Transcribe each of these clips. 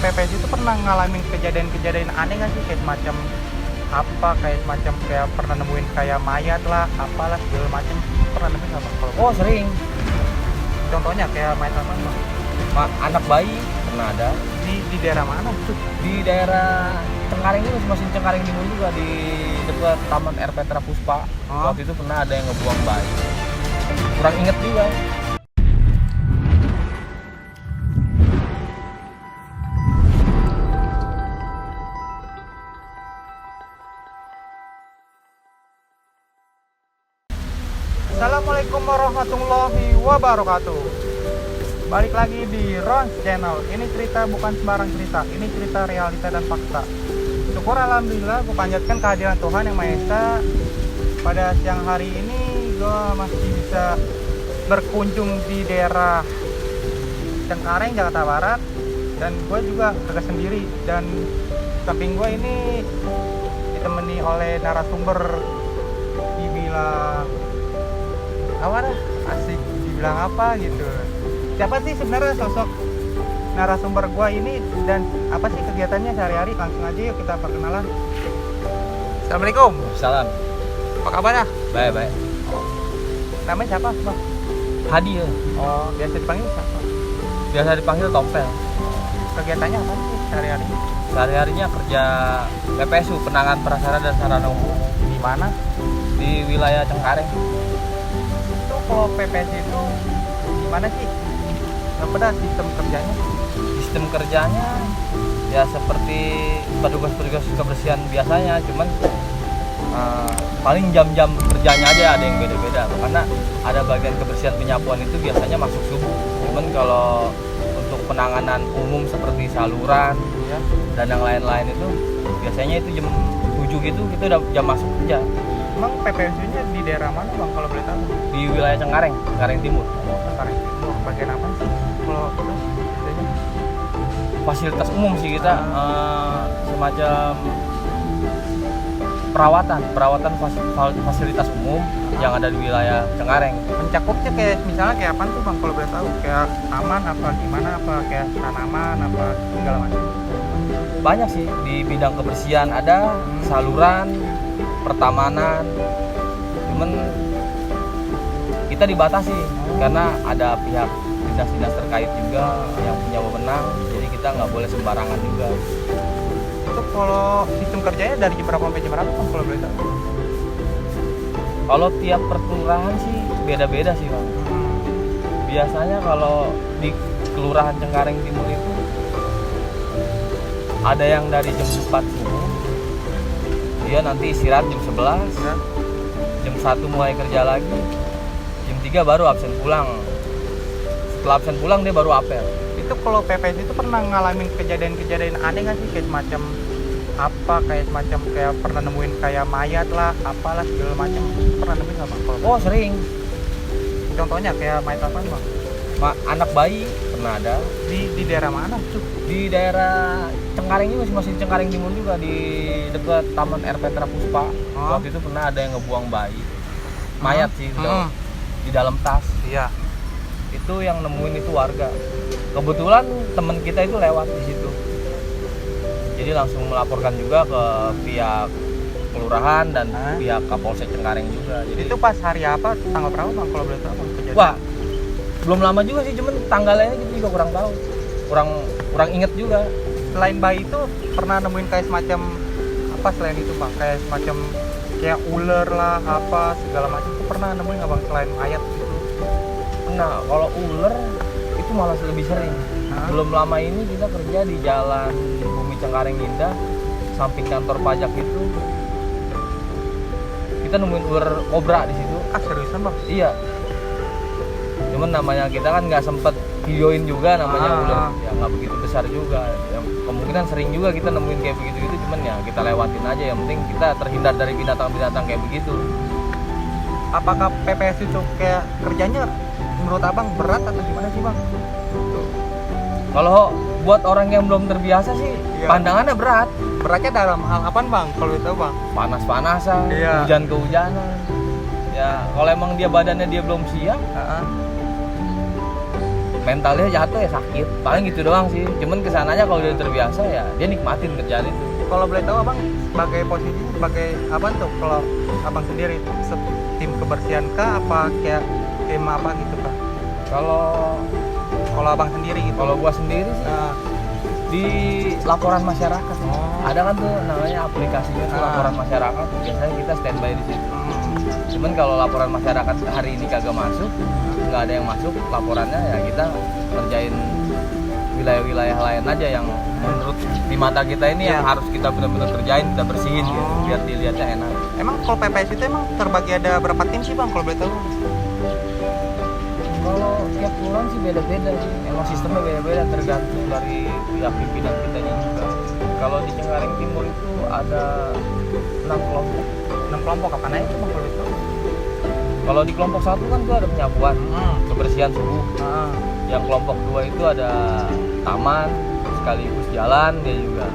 PPS itu pernah ngalamin kejadian-kejadian aneh nggak sih, kayak semacam kayak pernah nemuin kayak mayat lah, apalah segala macam, pernah nemuin nggak bang? Kalau Oh sering, contohnya kayak mayat apa bang? anak bayi pernah ada Di daerah mana tuh? di daerah Cengkareng ini, masih Cengkareng Timur juga, di dekat Taman Air Petra Puspa. Waktu itu pernah ada yang ngebuang bayi, kurang inget juga. Assalamualaikum warahmatullahi wabarakatuh. Balik lagi di Rons Channel. Ini cerita bukan sembarang cerita, ini cerita realita dan fakta. Syukur alhamdulillah, gue panjatkan kehadiran Tuhan Yang Maha Esa. Pada siang hari ini gue masih bisa berkunjung di daerah Cengkareng, Jakarta Barat. Dan gue juga kagak sendiri. Dan samping gue ini ditemani oleh narasumber, dibilang apa dah, asik dibilang apa gitu. Siapa sih sebenarnya sosok narasumber gua ini dan apa sih kegiatannya sehari-hari? Langsung aja yuk kita perkenalan. Assalamualaikum. Salam. Apa kabar ya? Baik. Namanya siapa bang? Hadi ya. Oh, biasa dipanggil siapa? Biasa dipanggil Tompel. Kegiatannya apa sih sehari-hari? Sehari-harinya kerja PPSU, penanganan prasarana dan sarana umum, Di mana? di wilayah Cengkareng. Itu kalau PPS itu gimana sih? Apa dah sistem kerjanya? Sistem kerjanya ya seperti petugas-petugas kebersihan biasanya, cuman paling jam-jam kerjanya aja ada yang beda-beda, karena ada bagian kebersihan penyapuan itu biasanya masuk subuh. Cuman kalau untuk penanganan umum seperti saluran Ya. dan yang lain-lain itu biasanya itu jam 7 gitu, kita udah jam masuk kerja. Emang PPSU-nya di daerah mana bang kalau boleh tahu? Di wilayah Cengkareng, Cengkareng Timur. Cengkareng Timur. Bagian apa sih? Kalau itu kerjanya? Fasilitas umum sih kita, semacam perawatan fasilitas umum yang ada di wilayah Cengkareng. Mencakupnya kayak misalnya kayak apa tuh bang kalau boleh tahu? Kayak taman apa gimana, apa kayak tanaman apa segala macam? Banyak sih di bidang kebersihan, ada saluran, pertamanan. Cuman kita dibatasi karena ada pihak dinas-dinas terkait juga yang punya wewenang, jadi kita nggak boleh sembarangan juga. Itu kalau sistem kerjanya dari jam berapa sampai jam berapa bang kalau boleh tahu? Kalau tiap perkelurahan sih beda-beda sih bang. Biasanya kalau di Kelurahan Cengkareng Timur itu ada yang dari jam 4 subuh, dia nanti istirahat jam 11, Ya. jam 1 mulai kerja lagi, jam 3 baru absen pulang. Setelah absen pulang dia baru apel. Itu kalau PPS itu pernah ngalamin kejadian-kejadian aneh nggak sih, kayak semacam kayak pernah nemuin kayak mayat lah, apalah segala macam, pernah nemuin nggak bang? Kalau Oh sering, contohnya kayak mayat apa bang? anak bayi pernah ada Di daerah mana tuh? di daerah Cengkareng ini, masih Cengkareng Timur juga, di dekat Taman Air Petra Puspa. Waktu itu pernah ada yang ngebuang bayi, mayat sih, di dalam tas. Iya. Itu yang nemuin itu warga. Kebetulan teman kita itu lewat di situ, jadi langsung melaporkan juga ke pihak kelurahan dan pihak Kapolsek Cengkareng juga. Jadi Itu pas hari apa, tanggal berapa bang kalau boleh tahu bang kejadian? wah, belum lama juga sih, cuman tanggalnya kita juga kurang tahu, kurang inget juga. Selain bayi itu pernah nemuin kayak semacam apa selain itu bang? Kayak semacam kayak ular lah apa segala macam itu pernah nemuin nggak bang selain mayat gitu? Nah, kalau ular itu malah lebih sering. Belum lama ini kita kerja di Jalan Bumi Cengkareng Indah, samping kantor pajak itu, kita nemuin ular kobra di situ. Ah seriusan bang? Iya. Cuman namanya kita kan nggak sempet videoin juga, namanya ular ya nggak begitu besar juga. Ya, kemungkinan sering juga kita nemuin kayak begitu-gitu, cuman ya kita lewatin aja. Yang penting kita terhindar dari binatang-binatang kayak begitu. Apakah PPS itu kayak kerjanya menurut abang berat atau gimana sih bang? Kalau buat orang yang belum terbiasa sih, pandangannya berat. Beratnya dalam hal apa bang kalau itu bang? Panas-panasan, hujan kehujanan. Ya kalau emang dia badannya dia belum siap, mentalnya jatuh ya sakit, paling gitu doang sih. Cuman kesananya kalau dia terbiasa ya dia nikmatin kerjaan itu. Kalau boleh tahu abang sebagai posisi sebagai apa tuh kalau abang sendiri tim kebersihan kah apa kayak tim apa gitu kah? Kalau abang sendiri gitu. Kalau gua sendiri sih Nah, di laporan masyarakat. Oh. Ada kan tuh namanya aplikasinya tuh laporan masyarakat. Biasanya kita standby di situ. Cuman kalau laporan masyarakat hari ini kagak masuk, nggak ada yang masuk laporannya ya kita kerjain wilayah-wilayah lain aja yang menurut di mata kita ini yang harus kita benar-benar kerjain, kita bersihin gitu, biar dilihatnya enak. Emang kalau PPS itu emang terbagi ada berapa tim sih bang kalau boleh tahu? Kalau tiap bulan sih beda-beda sih. Emang sistemnya beda-beda tergantung dari pihak pimpinan kitanya juga. Kalau di Cengkareng Timur itu ada 6 kelompok. 6 kelompok apa aja itu bang kalau boleh tahu? Kalau di kelompok 1 kan itu ada penyapuan, kebersihan subuh. Yang kelompok 2 itu ada taman, sekaligus jalan dia juga.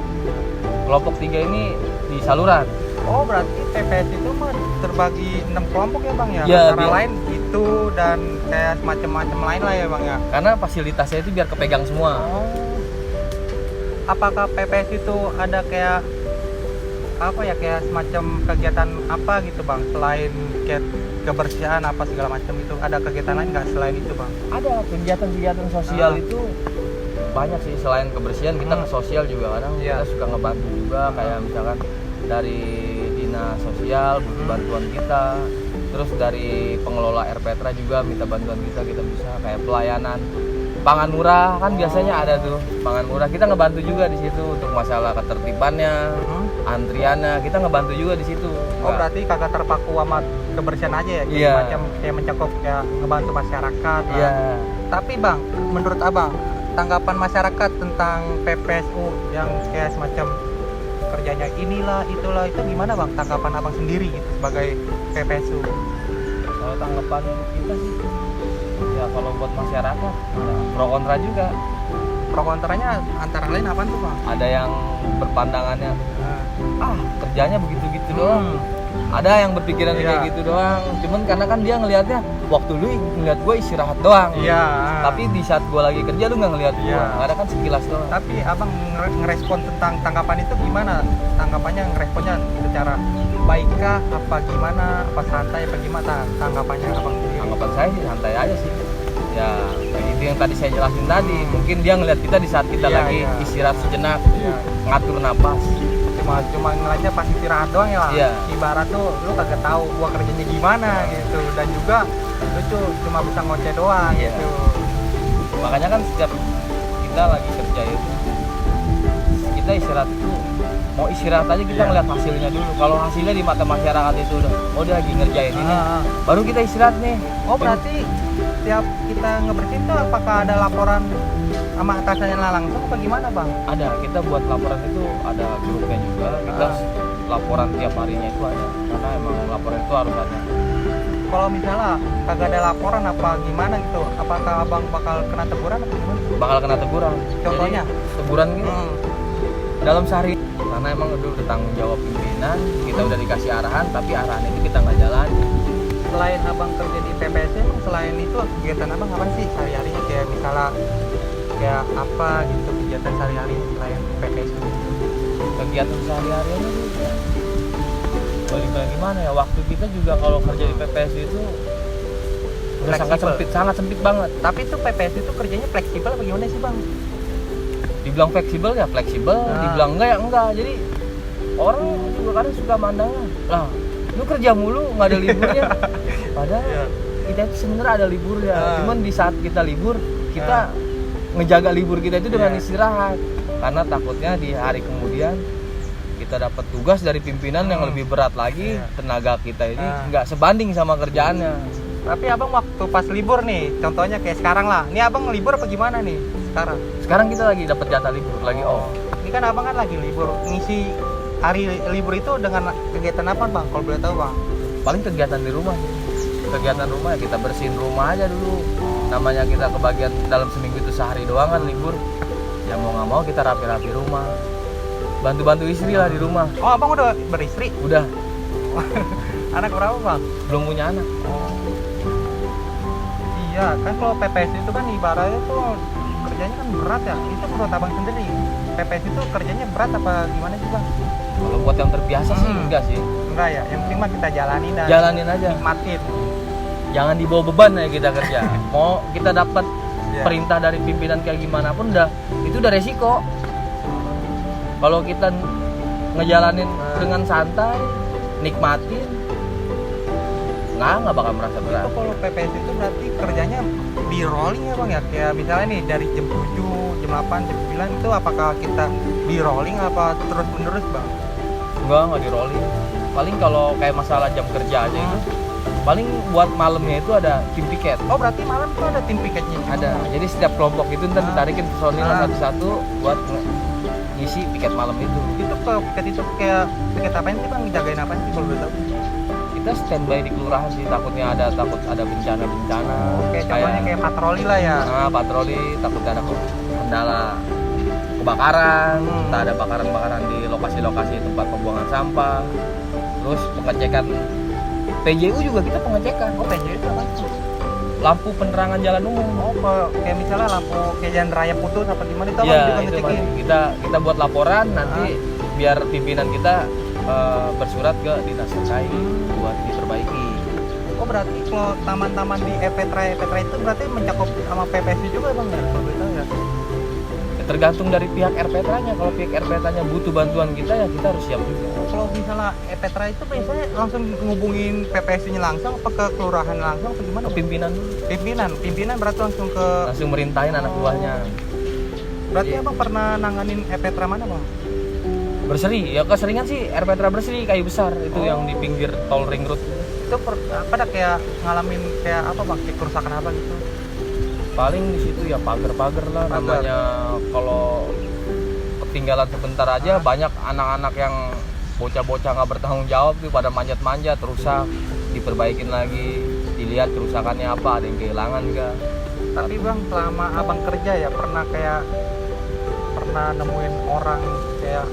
Kelompok 3 ini di saluran. Oh berarti PPS itu mah terbagi 6 kelompok ya bang ya? Ya, Antara lain itu dan kayak macam-macam lain lah ya bang ya? Karena fasilitasnya itu biar kepegang semua. Oh. Apakah PPS itu ada kayak apa ya kayak semacam kegiatan apa gitu bang selain kayak kebersihan apa segala macam itu ada kegiatan lain nggak selain itu bang? Ada kegiatan-kegiatan sosial itu banyak sih. Selain kebersihan kita ke sosial juga kadang kita suka ngebantu juga kayak misalkan dari dinas sosial butuh bantuan kita, terus dari pengelola RPTRA juga minta bantuan kita bisa kayak pelayanan pangan murah kan biasanya ada tuh pangan murah, kita ngebantu juga di situ untuk masalah ketertibannya, antriannya kita ngebantu juga di situ. Oh berarti kagak terpaku sama kebersihan aja ya, kayak macam kayak mencakup kayak ngebantu masyarakat. Iya. Tapi bang, menurut abang tanggapan masyarakat tentang PPSU yang kayak semacam kerjanya inilah itulah itu gimana bang? Tanggapan abang sendiri gitu sebagai PPSU? Kalau tanggapan kita sih ya kalau buat masyarakat pro kontra juga. Pro kontranya antara lain apa tuh bang? Ada yang berpandangannya kerjanya begitu-gitu doang. Ada yang berpikiran kayak gitu doang. Cuman karena kan dia ngelihatnya waktu lu ngeliat gue istirahat doang. Iya. Tapi di saat gue lagi kerja lu nggak ngeliat gue. Ada kan sekilas doang. Tapi abang ngerespon tentang tanggapan itu gimana? Tanggapannya ngeresponnya secara baikkah apa gimana? Apa santai apa gimana tanggapannya abang sendiri? Tanggapan saya sih santai aja sih. Ya itu yang tadi saya jelasin tadi. Mungkin dia ngeliat kita di saat kita lagi istirahat sejenak, ngatur napas. Cuma ngeliatnya pas istirahat doang ya lah. Ibarat tuh lu kagak tahu gua kerjanya gimana gitu, dan juga lu tuh cuma bisa ngoceh doang gitu. Makanya kan setiap kita lagi kerja itu kita istirahat itu mau istirahat aja kita ngeliat hasilnya dulu. Kalau hasilnya di mata masyarakat itu udah dia lagi ngerjain ini baru kita istirahat nih. Oh berarti setiap kita ngebersihin tuh apakah ada laporan sama atasannya langsung apa gimana bang? Ada, kita buat laporan itu ada grupnya juga, kita laporan tiap harinya itu ada, karena emang laporan itu harus ada. Kalau misalnya kagak ada laporan apa gimana gitu, apakah abang bakal kena teguran atau gimana? Bakal kena teguran. Contohnya? Jadi, teguran gitu dalam sehari, karena emang udah tanggung jawab pimpinan, kita udah dikasih arahan, tapi arahan itu kita nggak jalan. Selain abang kerja di PPS, selain itu kegiatan abang apa sih sehari-harinya, kayak misalnya kayak apa gitu kegiatan sehari-hari selain PPS? Kegiatan sehari-harinya juga balik gimana ya, waktu kita juga kalau kerja di PPS itu udah sangat sempit banget. Tapi itu PPS itu kerjanya fleksibel apa gimana sih bang? Dibilang fleksibel ya fleksibel, dibilang enggak ya enggak. Jadi orang juga kadang suka mandangnya lah, lu kerja mulu nggak ada liburnya. Padahal kita itu sebenarnya ada liburnya. Cuman di saat kita libur kita ngejaga libur kita itu dengan istirahat, karena takutnya di hari kemudian kita dapat tugas dari pimpinan yang lebih berat lagi, tenaga kita ini nggak sebanding sama kerjaannya. Tapi abang waktu pas libur nih, contohnya kayak sekarang lah, ini abang libur apa gimana nih sekarang? Sekarang kita lagi dapat jatah libur, lagi Ini kan abang kan lagi libur, ngisi hari libur itu dengan kegiatan apa bang? Kalau boleh tahu bang? Paling kegiatan di rumah. Kegiatan rumah ya kita bersihin rumah aja dulu. Namanya kita kebagian dalam seminggu itu sehari doang kan libur. Ya mau nggak mau kita rapi-rapi rumah. Bantu-bantu istri lah di rumah. Oh abang udah beristri? Udah. Anak berapa bang? Belum punya anak. Iya Iya, kan kalau PPS itu kan ibaratnya tuh kerjanya kan berat ya. Itu menurut abang sendiri, PPS itu kerjanya berat apa gimana sih bang? Kalau buat yang terbiasa sih enggak sih. Enggak ya, yang penting mah kita jalanin dan Jalanin aja. nikmatin. Jangan dibawa beban ya kita kerja. Mau kita dapat Iya. perintah dari pimpinan kayak gimana pun itu udah resiko. Kalau kita ngejalanin dengan santai, nikmatin, nggak bakal merasa berat. Itu kalau PPS itu berarti kerjanya di rolling ya bang ya? Kayak misalnya nih dari jam 7, jam 8, jam 9 itu apakah kita di rolling apa terus menerus bang? Nggak di rolling. Paling kalau kayak masalah jam kerja aja itu, paling buat malamnya itu ada tim piket. Oh berarti malam itu ada tim piketnya? Ada. Jadi setiap kelompok itu ntar ditarikin personil satu-satu buat ngisi piket malam itu. Itu ke piket itu kayak piket apaan sih bang? Jagain apa sih kalau boleh tahu? Kita standby di kelurahan sih, takut ada bencana-bencana. Oke, contohnya kayak patroli lah ya. Nah, patroli, takut ada kendala kebakaran, tak ada bakaran-bakaran di lokasi-lokasi tempat pembuangan sampah. Terus pengecekan PJU juga kita pengecekan. Oh PJ itu apa? Lampu penerangan jalan umum. Oh kayak misalnya lampu kayak jalan raya putus apa gimana itu abang Iya, juga itu ngecekin? kita buat laporan nanti biar pimpinan kita bersurat ke dinas terkait buat diperbaiki. Oh berarti kalau taman-taman di Epetra itu berarti mencakup sama PPSU juga bang ya? Kalau boleh tahu ya? Tergantung dari pihak RPTRA-nya. Kalau pihak RPTRA-nya butuh bantuan kita ya kita harus siap juga. Kalau misalnya Epetra itu biasanya langsung ngubungin PPSU-nya langsung apa ke kelurahan langsung atau gimana? Ke pimpinan dulu. Pimpinan berarti langsung ke. Langsung merintahin anak buahnya. Berarti Iya. abang pernah nanganin Epetra mana bang? Berseri, ya keseringan sih RPTRA Berseri kayu besar itu yang di pinggir tol ring road. Itu apa dah kayak ngalamin kayak apa bang? Kayak kerusakan apa gitu? Paling di situ ya pagar-pagar lah Pagar. namanya. Kalau ketinggalan sebentar aja banyak anak-anak yang bocah-bocah nggak bertanggung jawab tuh pada manjat-manjat, rusak, diperbaikin lagi, dilihat kerusakannya apa, ada yang kehilangan enggak. Tapi bang selama abang kerja ya pernah nemuin orang kayak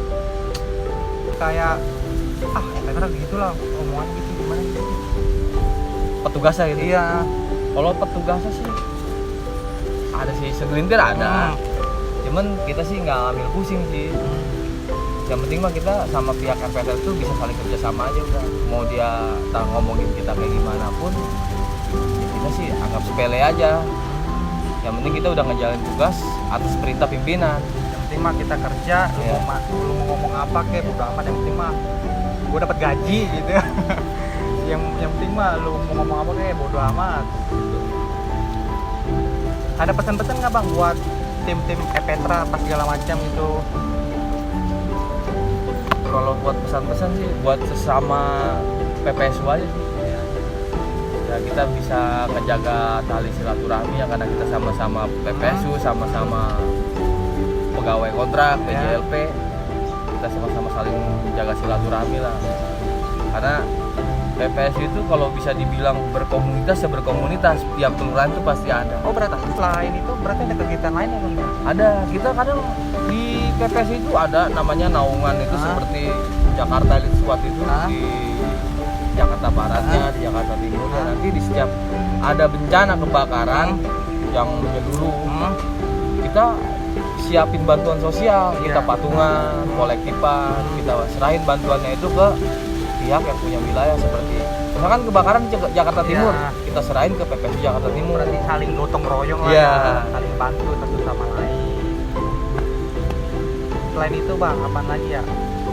Epetra gitu lah omongannya gitu gimana gitu? Petugasnya gitu. Iya. Kalau petugasnya sih ada sih segelintir ada. Cuman kita sih nggak ambil pusing sih. Yang penting mah kita sama pihak RPTRA itu bisa saling kerja sama aja udah. Mau dia ngomongin kita kayak gimana pun, ya kita sih anggap sepele aja. Yang penting kita udah ngejalanin tugas atas perintah pimpinan. Yang penting mah kita kerja, Iya. lu mau ngomong apa kayak bodo amat, yang penting mah gue dapat gaji gitu. yang penting mah lu mau ngomong apa kayak bodo amat. Ada pesan-pesan nggak bang buat tim-tim Epetra pas segala macam itu? Kalau buat pesan-pesan sih buat sesama PPSU aja sih. Ya kita bisa ngejaga tali silaturahmi ya karena kita sama-sama PPSU, sama-sama pegawai kontrak, PJLP. Kita sama-sama saling menjaga silaturahmi lah. Karena PPSU itu kalau bisa dibilang berkomunitas ya berkomunitas, tiap kelurahan itu pasti ada. Oh berarti selain itu berarti ada kegiatan lain ya bang? Ada, kita kadang di PPSU itu ada namanya naungan itu seperti Jakarta Elite Squad itu di Jakarta Baratnya, di Jakarta Timurnya. Nanti di setiap ada bencana kebakaran yang menyeluruh, kita siapin bantuan sosial, kita patungan, kolektifan, kita serahin bantuannya itu ke pihak yang punya wilayah seperti misalkan kebakaran Jakarta Timur, kita serahin ke PPSU Jakarta Timur. Berarti saling gotong royong lah Iya. ya, saling bantu satu sama lain. Selain itu bang, apa lagi ya?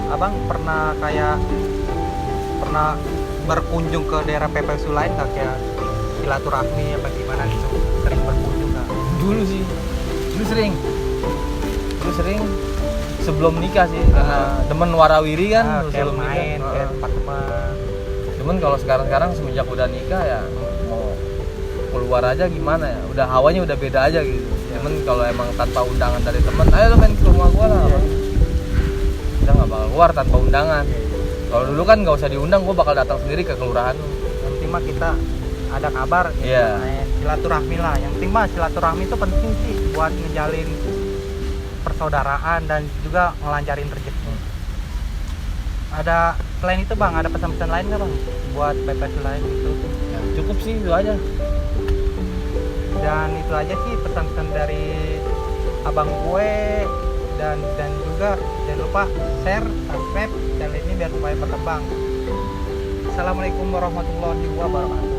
Abang pernah berkunjung ke daerah PPSU lain nggak, kayak silaturahmi apa gimana gitu? Sering berkunjung nggak? Dulu sih, dulu sering sebelum nikah sih karena demen warawiri kan Kayak sebelum main, nikah. kayak tempat teman. Cuman kalau sekarang semenjak udah nikah ya mau keluar aja gimana ya, udah hawanya udah beda aja gitu. Cuman kalau emang tanpa undangan dari teman, ayo lo main ke rumah gua lah. Kita nggak bakal keluar tanpa undangan. Kalau dulu kan nggak usah diundang, gua bakal datang sendiri ke kelurahan. Yang penting mah kita ada kabar, Iya. main silaturahmi lah. Yang penting mah silaturahmi itu penting sih buat ngejalin persaudaraan dan juga ngelancarin rezeki. Ada selain itu bang, ada pesan-pesan lain nggak bang buat PPSU lain itu? Ya, cukup sih itu aja. Dan itu aja sih pesan-pesan dari abang gue, dan juga jangan lupa share, subscribe channel ini biar supaya berkembang. Assalamualaikum warahmatullahi wabarakatuh.